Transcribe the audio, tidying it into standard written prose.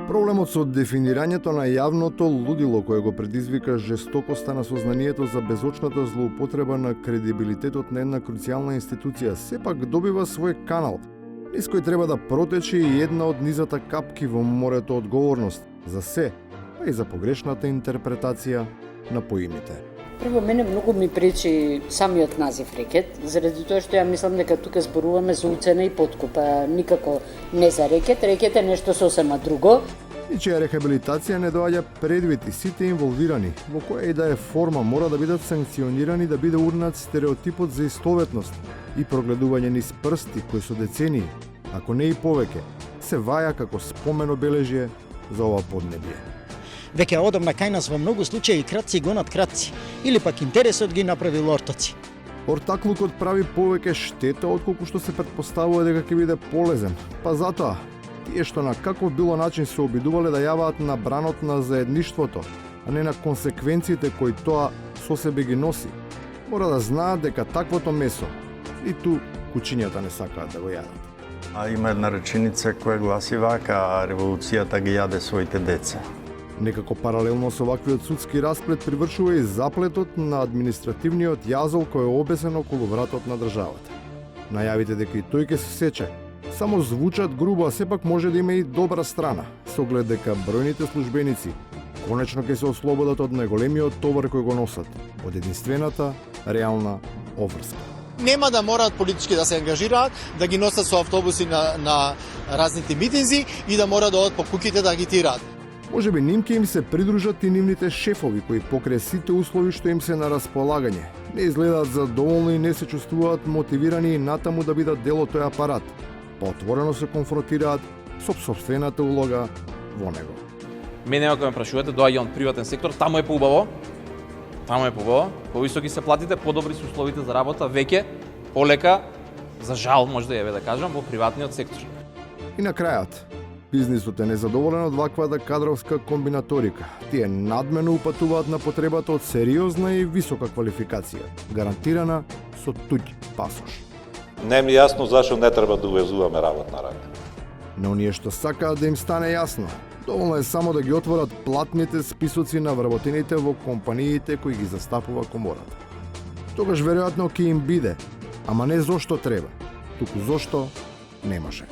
Проблемот со дефинирањето на јавното лудило кое го предизвика жестокоста на сознанието за безочната злоупотреба на кредибилитетот на една круцијална институција сепак добива свој канал, низ кој треба да протече и една од низата капки во морето одговорност за се, а и за погрешната интерпретација на поимите. Прво, мене многу ми пречи самиот назив рекет, заради тоа што ја мислам дека тука зборуваме за уцена и подкупа, никако не за рекет. Рекет е нешто сосема друго. И чија рехабилитација не доаѓа предвид и сите инволвирани, во која и да е форма мора да бидат санкционирани да биде урнат стереотипот за истоветност и прогледување низ прсти кои со децении, ако не и повеќе, се ваја како спомен обележје за ова поднебие. Веќе одамна кај нас во многу случаи крадци гонат крадци, или пак интересот ги направи ортоци. Ортаклукот прави повеќе штета отколку што се претпоставува дека ќе биде полезен, па затоа тие што на каков било начин се обидувале да јаваат на бранот на заедништвото, а не на консеквенциите кои тоа со себе ги носи, мора да знаат дека таквото месо и ту кучињата не сакаат да го јадат. А има една реченица која гласи вака: револуцијата ги јаде своите деца. Некако паралелно со ваквиот судски расплет привршува и заплетот на административниот јазол кој е обесен околу вратот на државата. Најавите дека и тој ќе се сече само звучат грубо, а сепак може да има и добра страна, со оглед дека бројните службеници конечно ќе се ослободат од најголемиот товар кој го носат, од единствената реална обврска. Нема да мораат политички да се ангажираат, да ги носат со автобуси на разните митинзи и да мора да одат по куќите да агитираат. Може би ним ќе им се придружат и нивните шефови кои покрај сите услови што им се на располагање не изгледаат задоволни и не се чувствуваат мотивирани и натаму да бидат дел од тој апарат, па отворено се конфронтираат со сопствената улога во него. Мене ако ме прашувате, доаѓам од приватен сектор, таму е поубаво. Таму е поубаво, повисоки се платите, подобри се условите за работа, веќе полека, за жал може да ја да кажам, во приватниот сектор. И на крајот, бизнисот е незадоволен од ваквата кадровска комбинаторика. Тие надмено упатуваат на потребата од сериозна и висока квалификација, гарантирана со туѓ пасош. Не ми е јасно зашто не треба да увезуваме работна рака. Но оние што сакаат да им стане јасно, доволно е само да ги отворат платните списоци на вработените во компаниите кои ги застапува комората. Тогаш веројатно ќе им биде, ама не зошто треба, туку зошто не може.